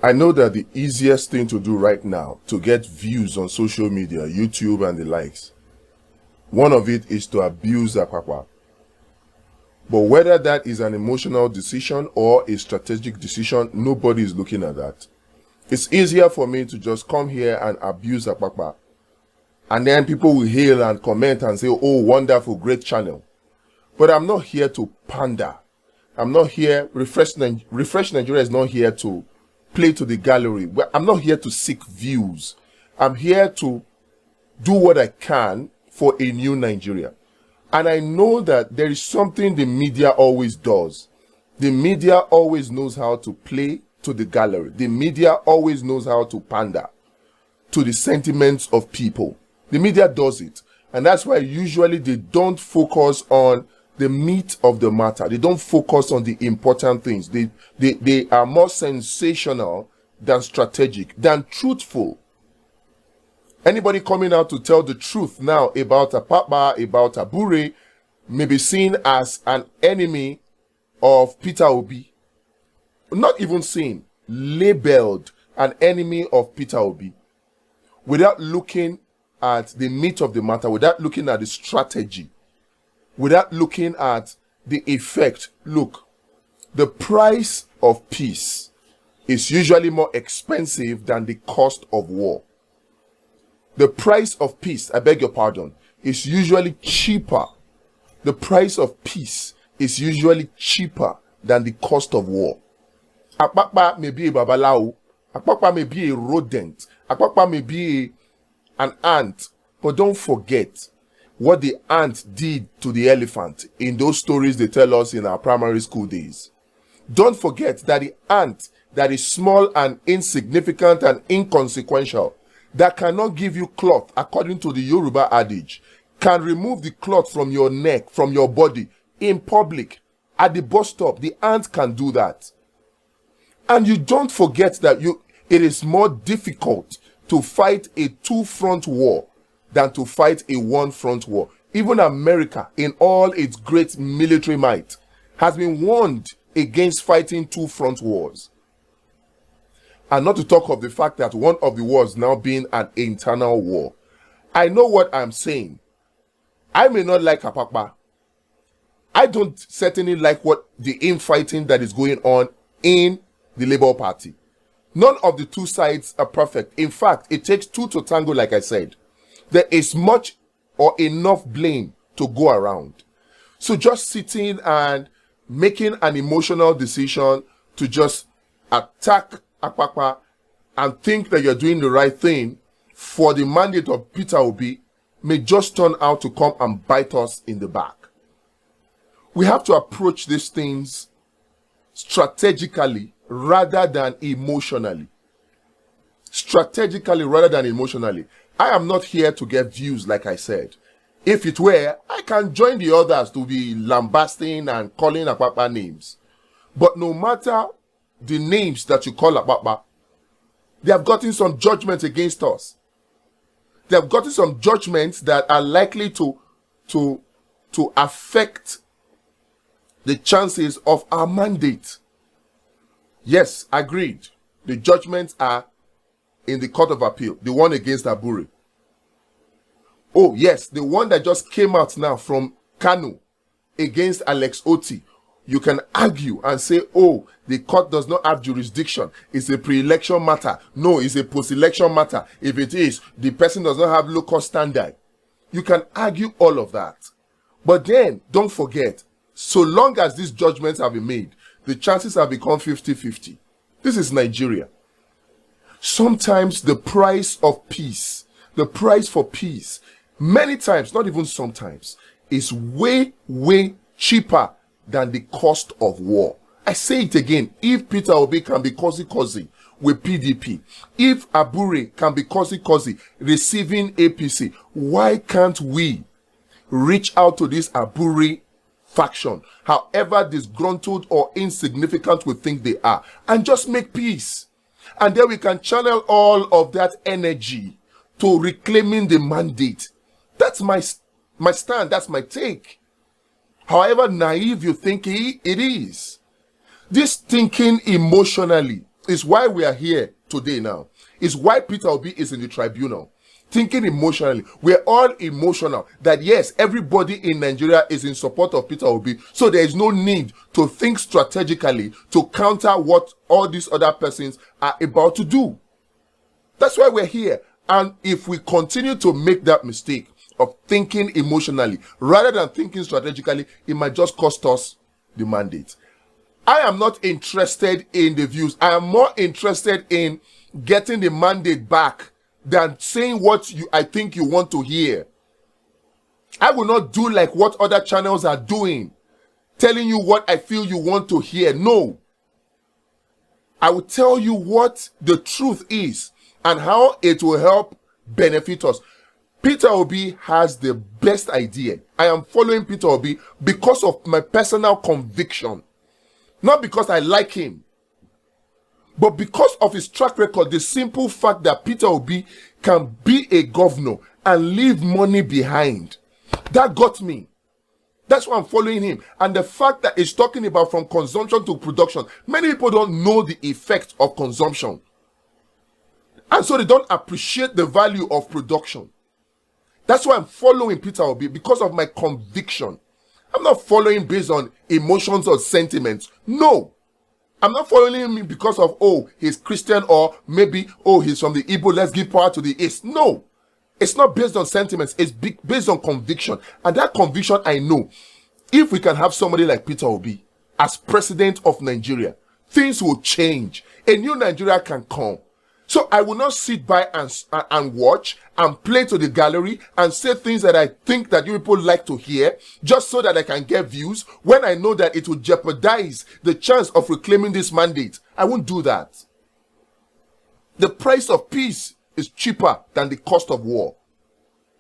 I know that the easiest thing to do right now to get views on social media, YouTube and the likes, one of it is to abuse Apapa. But whether that is an emotional decision or a strategic decision, nobody is looking at that. It's easier for me to just come here and abuse Apapa. And then people will hail and comment and say, oh, wonderful, great channel. But I'm not here to pander. I'm not here, Refresh Nigeria is not here to play to the gallery. I'm not here to seek views. I'm here to do what I can for a new Nigeria. And I know that there is something the media always does. The media always knows how to play to the gallery. The media always knows how to pander to the sentiments of people. The media does it. And that's why usually they don't focus on the meat of the matter. They don't focus on the important things. They are more sensational than strategic, than truthful. Anybody coming out to tell the truth now about Apapa, about Abure, may be seen as an enemy of Peter Obi. Not even seen, labeled an enemy of Peter Obi. Without looking at the meat of the matter, without looking at the strategy, without looking at the effect. Look, the price of peace is usually more expensive than the cost of war. The price of peace, I beg your pardon, is usually cheaper. The price of peace is usually cheaper than the cost of war. Apapa may be a babalao, Apapa may be a rodent, Apapa may be an ant, but don't forget what the ant did to the elephant in those stories they tell us in our primary school days. Don't forget that the ant that is small and insignificant and inconsequential, that cannot give you cloth according to the Yoruba adage, can remove the cloth from your neck, from your body, in public, at the bus stop. The ant can do that. And you don't forget that it is more difficult to fight a two-front war than to fight a one-front war. Even America, in all its great military might, has been warned against fighting two-front wars. And not to talk of the fact that one of the wars now being an internal war. I know what I'm saying. I may not like Apapa. I don't certainly like what the infighting that is going on in the Labour Party. None of the two sides are perfect. In fact, it takes two to tango, like I said. There is much or enough blame to go around. So just sitting and making an emotional decision to just attack Apapa and think that you're doing the right thing for the mandate of Peter Obi may just turn out to come and bite us in the back. We have to approach these things strategically rather than emotionally. Strategically rather than emotionally. I am not here to get views, like I said. If it were, I can join the others to be lambasting and calling Apapa names. But no matter the names that you call Apapa, they have gotten some judgments against us. They have gotten some judgments that are likely to affect the chances of our mandate. Yes, agreed. The judgments are in the Court of Appeal, the one against Abure. Oh yes, the one that just came out now from Kano against Alex Oti. You can argue and say, oh, the court does not have jurisdiction. It's a pre-election matter. No, it's a post-election matter. If it is, the person does not have local standard. You can argue all of that. But then, don't forget, so long as these judgments have been made, the chances have become 50-50. This is Nigeria. Sometimes the price of peace, the price for peace, many times, not even sometimes, is way, way cheaper than the cost of war. I say it again, if Peter Obi can be cozy with PDP, if Abure can be cozy receiving APC, why can't we reach out to this Abure faction, however disgruntled or insignificant we think they are, and just make peace? And then we can channel all of that energy to reclaiming the mandate. That's my stand, that's my take. However naive you think it is. This thinking emotionally It's why we are here today now. It's why Peter Obi is in the tribunal. Thinking emotionally. We're all emotional that yes, everybody in Nigeria is in support of Peter Obi. So there is no need to think strategically to counter what all these other persons are about to do. That's why we're here. And if we continue to make that mistake of thinking emotionally rather than thinking strategically, it might just cost us the mandate. I am not interested in the views. I am more interested in getting the mandate back than saying what I think you want to hear. I will not do like what other channels are doing, telling you what I feel you want to hear. No. I will tell you what the truth is and how it will help benefit us. Peter Obi has the best idea. I am following Peter Obi because of my personal conviction. Not because I like him, but because of his track record, the simple fact that Peter Obi can be a governor and leave money behind. That got me. That's why I'm following him. And the fact that he's talking about from consumption to production. Many people don't know the effect of consumption. And so they don't appreciate the value of production. That's why I'm following Peter Obi, because of my conviction. I'm not following based on emotions or sentiments. No. I'm not following him because of, oh, he's Christian, or maybe, oh, he's from the Igbo, let's give power to the East. No. It's not based on sentiments. It's based on conviction. And that conviction, I know, if we can have somebody like Peter Obi as president of Nigeria, things will change. A new Nigeria can come. So I will not sit by and watch and play to the gallery and say things that I think that you people like to hear just so that I can get views when I know that it will jeopardize the chance of reclaiming this mandate. I won't do that. The price of peace is cheaper than the cost of war.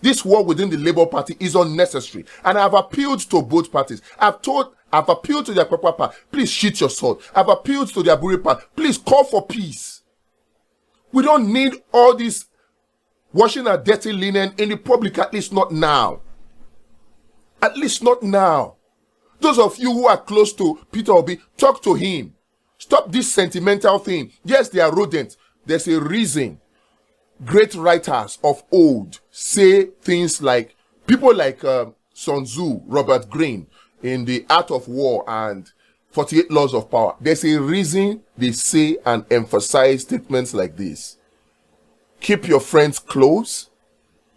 This war within the Labour Party is unnecessary. And I've appealed to both parties. I've appealed to the Apapa party, please sheath your sword. I've appealed to the Abure party, please call for peace. We don't need all this washing our dirty linen in the public, at least not now. At least not now. Those of you who are close to Peter Obi, talk to him. Stop this sentimental thing. Yes, they are rodents. There's a reason great writers of old say things like, people like Sun Tzu, Robert Greene, in The Art of War and 48 Laws of Power. There's a reason they say and emphasize statements like this. Keep your friends close,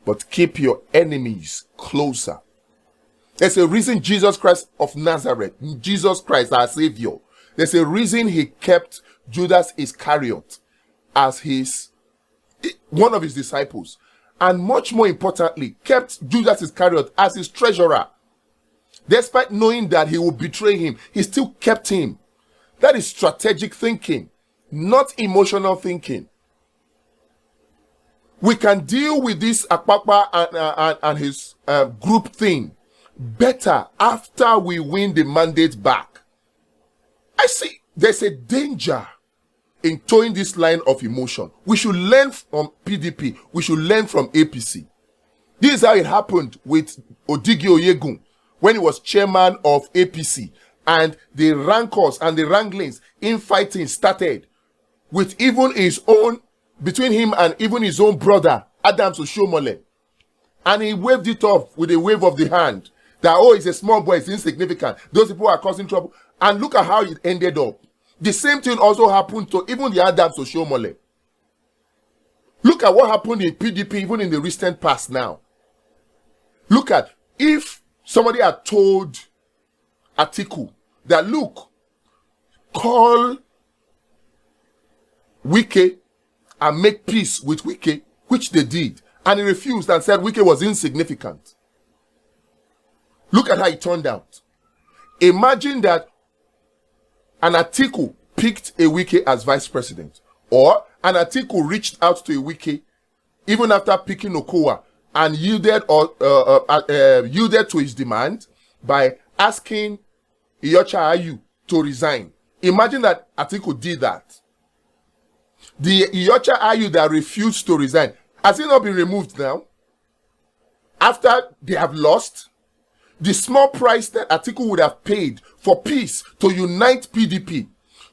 but keep your enemies closer. There's a reason Jesus Christ of Nazareth, Jesus Christ our Savior, there's a reason he kept Judas Iscariot as one of his disciples. And much more importantly, kept Judas Iscariot as his treasurer. Despite knowing that he would betray him, he still kept him. That is strategic thinking, not emotional thinking. We can deal with this Apapa and his group thing better after we win the mandate back. I see there's a danger in towing this line of emotion. We should learn from PDP. We should learn from APC. This is how it happened with Odigi Oyegun when he was chairman of APC, and the rancors and the wranglings, infighting started with even his own, between him and even his own brother, Adams Oshiomhole. And he waved it off with a wave of the hand that, oh, he's a small boy, it's insignificant. Those people are causing trouble. And look at how it ended up. The same thing also happened to even the Adams Oshiomhole. Look at what happened in PDP even in the recent past now. Look at, if somebody had told Atiku that, look, call Wike and make peace with Wike, which they did, and he refused and said Wike was insignificant. Look at how it turned out. Imagine that an Atiku picked a Wike as vice president, or an Atiku reached out to a Wike even after picking Okowa and yielded to his demand by asking Iyorchia Ayu to resign. Imagine that Atiku did that. The Iyorchia Ayu that refused to resign, has he not been removed now? After they have lost, the small price that Atiku would have paid for peace, to unite PDP,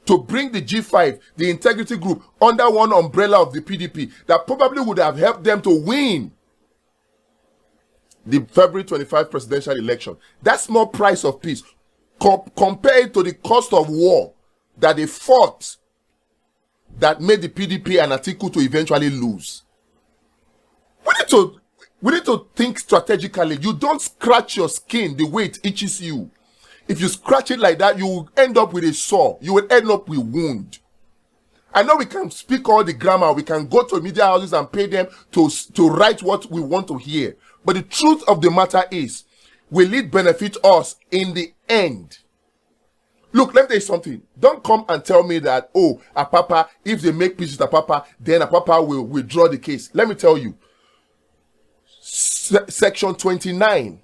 to bring the G5, the integrity group, under one umbrella of the PDP that probably would have helped them to win the February 25 presidential election. That small price of peace, compared to the cost of war that they fought, that made the PDP and Atiku to eventually lose. We need to think strategically. You don't scratch your skin the way it itches you. If you scratch it like that, you will end up with a sore. You will end up with wound. I know we can speak all the grammar. We can go to media houses and pay them to write what we want to hear. But the truth of the matter is, will it benefit us in the end? Look, let me tell you something. Don't come and tell me that, oh, Apapa, if they make peace with Apapa, then Apapa will withdraw the case. Let me tell you. Section 29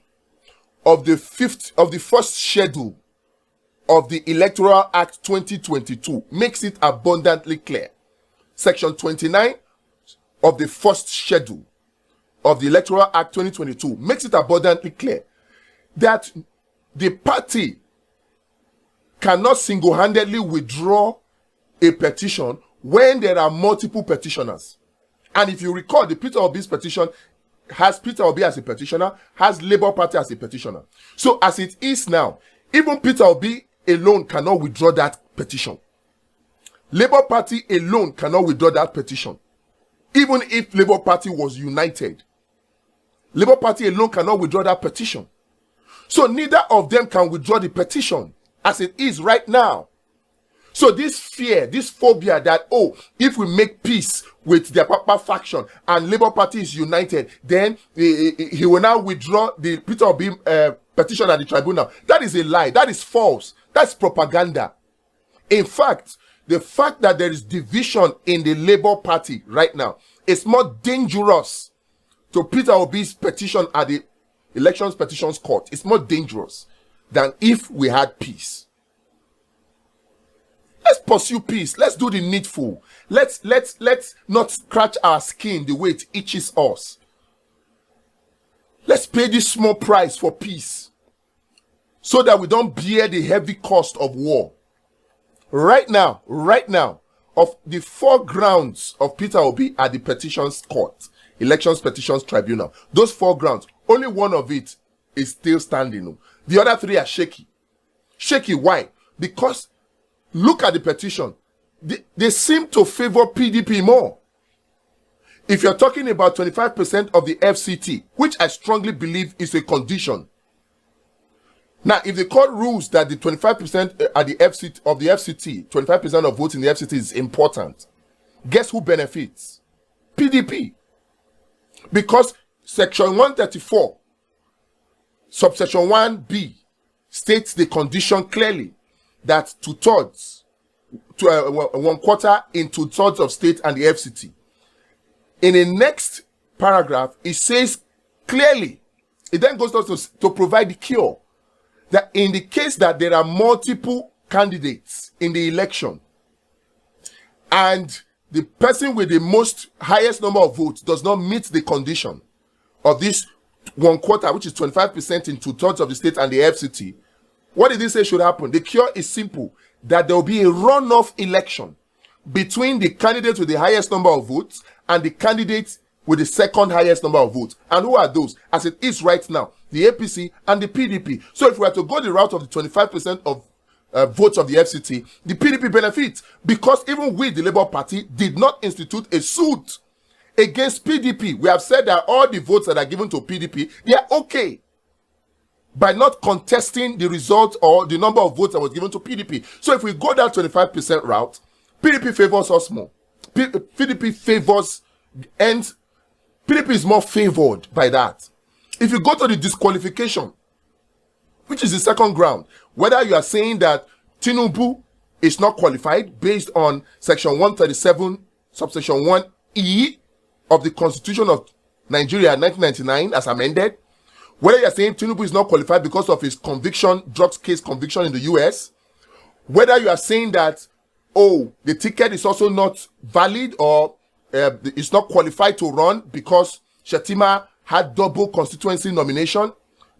of the first schedule of the Electoral Act 2022 makes it abundantly clear. Section 29 of the first schedule of the Electoral Act 2022 makes it abundantly clear that the party cannot single-handedly withdraw a petition when there are multiple petitioners. And if you recall, the Peter Obi's petition has Peter Obi as a petitioner, has Labour Party as a petitioner. So as it is now, even Peter Obi alone cannot withdraw that petition. Labour Party alone cannot withdraw that petition. Even if Labour Party was united, Labour Party alone cannot withdraw that petition. So neither of them can withdraw the petition as it is right now. So this fear, this phobia that, oh, if we make peace with the Apapa faction and Labour Party is united, then he will now withdraw the Peter Obi petition at the tribunal. That is a lie. That is false. That's propaganda. In fact, the fact that there is division in the Labour Party right now is more dangerous to Peter Obi's petition at the Elections Petitions Court. It's more dangerous than if we had peace. Let's pursue peace. Let's do the needful. Let's not scratch our skin the way it itches us. Let's pay this small price for peace so that we don't bear the heavy cost of war. Right now, of the 4 grounds of Peter Obi at the Petitions Court, Elections Petitions Tribunal, those 4 grounds, only one of it is still standing. The other 3 are shaky. Shaky, why? Because look at the petition. They seem to favor PDP more. If you're talking about 25% of the FCT, which I strongly believe is a condition. Now, if the court rules that the 25% at the FCT of the FCT, 25% of votes in the FCT is important, guess who benefits? PDP. Because Section 134, subsection 1B, states the condition clearly that 2/3, 1/4 in 2/3 of state and the FCT. In the next paragraph, it says clearly, it then goes on to provide the cure, that in the case that there are multiple candidates in the election and the person with the highest number of votes does not meet the condition of this 1/4, which is 25% in 2/3 of the state and the FCT, what did he say should happen? The cure is simple, that there will be a runoff election between the candidate with the highest number of votes and the candidate with the second highest number of votes. And who are those? As it is right now, the APC and the PDP. So if we are to go the route of the 25% of votes of the FCT, the PDP benefits, because even we, the Labour Party, did not institute a suit against PDP. We have said that all the votes that are given to PDP, they are okay, by not contesting the result or the number of votes that was given to PDP. So if we go that 25% route, PDP favors us more. PDP favors, and PDP is more favored by that. If you go to the disqualification, which is the second ground, whether you are saying that Tinubu is not qualified based on Section 137, subsection 1E of the Constitution of Nigeria 1999 as amended, whether you're saying Tinubu is not qualified because of his conviction, drugs case conviction in the US, whether you are saying that, oh, the ticket is also not valid or is not qualified to run because Shettima had double constituency nomination,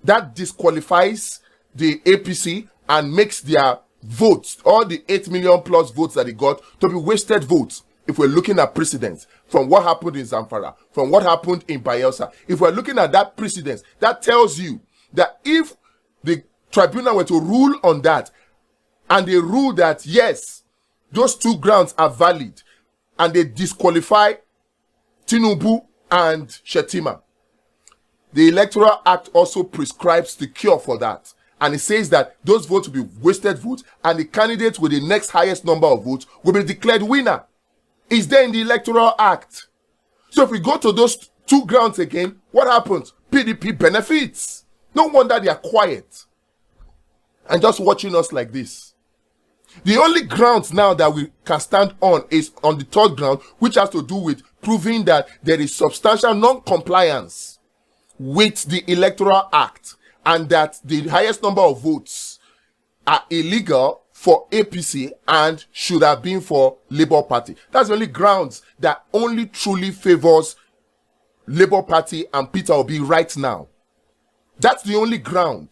that disqualifies the APC and makes their votes, all the 8 million plus votes that he got, to be wasted votes. If we're looking at precedents from what happened in Zamfara, from what happened in Bayelsa, if we're looking at that precedence, that tells you that if the tribunal were to rule on that, and they rule that yes, those 2 grounds are valid, and they disqualify Tinubu and Shetima, the Electoral Act also prescribes the cure for that. And it says that those votes will be wasted votes, and the candidate with the next highest number of votes will be declared winner. It's there in the Electoral Act. So if we go to those 2 grounds again, what happens? PDP benefits. No wonder they are quiet and just watching us like this. The only grounds now that we can stand on is on the 3rd ground, which has to do with proving that there is substantial non-compliance with the Electoral Act, and that the highest number of votes are illegal for APC and should have been for Labour Party. That's the only grounds that only truly favors Labour Party and Peter Obi right now. That's the only ground.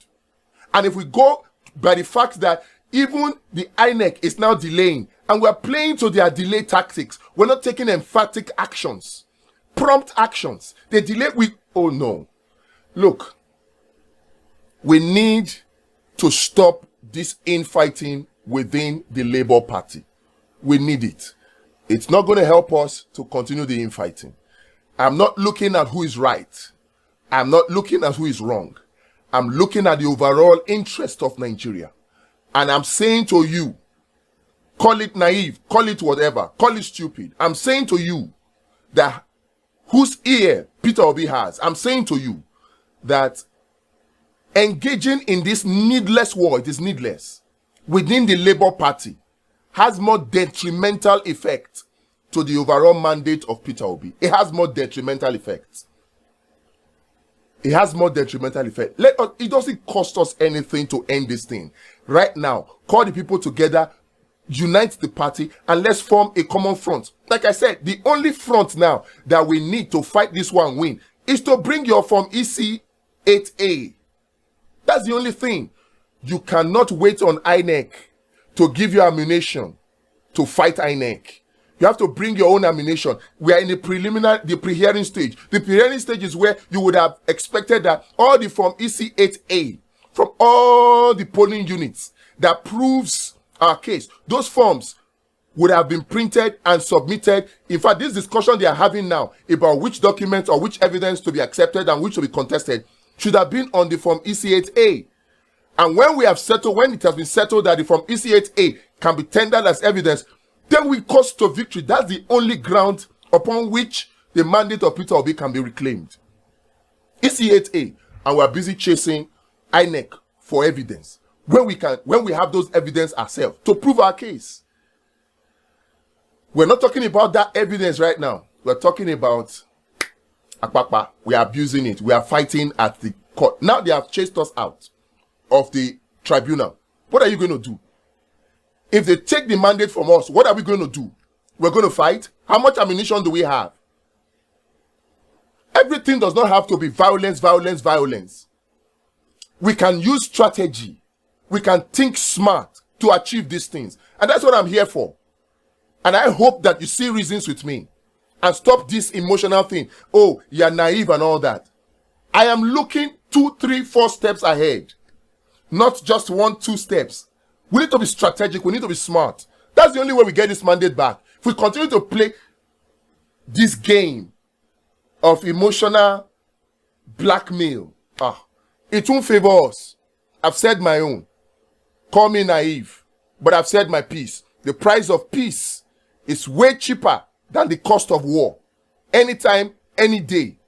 And if we go by the fact that even the INEC is now delaying, and we're playing to their delay tactics, we're not taking emphatic actions, prompt actions. They delay, oh no. Look, we need to stop this infighting within the Labour Party. We need it. It's not going to help us to continue the infighting. I'm not looking at who is right. I'm not looking at who is wrong. I'm looking at the overall interest of Nigeria. And I'm saying to you, call it naive, call it whatever, call it stupid. I'm saying to you that whose ear Peter Obi has, I'm saying to you that engaging in this needless war, it is needless, within the Labour Party has more detrimental effect to the overall mandate of Peter Obi. It has more detrimental effects. It has more detrimental effect. It doesn't cost us anything to end this thing. Right now, call the people together, unite the party, and let's form a common front. Like I said, the only front now that we need to fight this one win is to bring your Form EC 8A. That's the only thing. You cannot wait on INEC to give you ammunition to fight INEC. You have to bring your own ammunition. We are in the pre-hearing stage. The pre-hearing stage is where you would have expected that all the Form EC 8A from all the polling units that proves our case, those forms would have been printed and submitted. In fact, this discussion they are having now about which documents or which evidence to be accepted and which to be contested should have been on the Form EC 8A. And when we have settled, when it has been settled that the Form EC 8A can be tendered as evidence, then we coast to victory. That's the only ground upon which the mandate of Peter Obi can be reclaimed. EC 8A, and we are busy chasing INEC for evidence when we have those evidence ourselves to prove our case. We're not talking about that evidence right now. We're talking about Apapa. We are abusing it. We are fighting at the court. Now they have chased us out of the tribunal. What are you going to do? If they take the mandate from us, what are we going to do? We're going to fight? How much ammunition do we have? Everything does not have to be violence, violence, violence. We can use strategy. We can think smart to achieve these things. And that's what I'm here for. And I hope that you see reasons with me and stop this emotional thing. Oh, you're naive and all that. I am looking 2, 3, 4 steps ahead. Not just 1, 2 steps. We need to be strategic. We need to be smart. That's the only way we get this mandate back. If we continue to play this game of emotional blackmail, it won't favor us. I've said my own. Call me naive, but I've said my piece. The price of peace is way cheaper than the cost of war. Anytime, any day.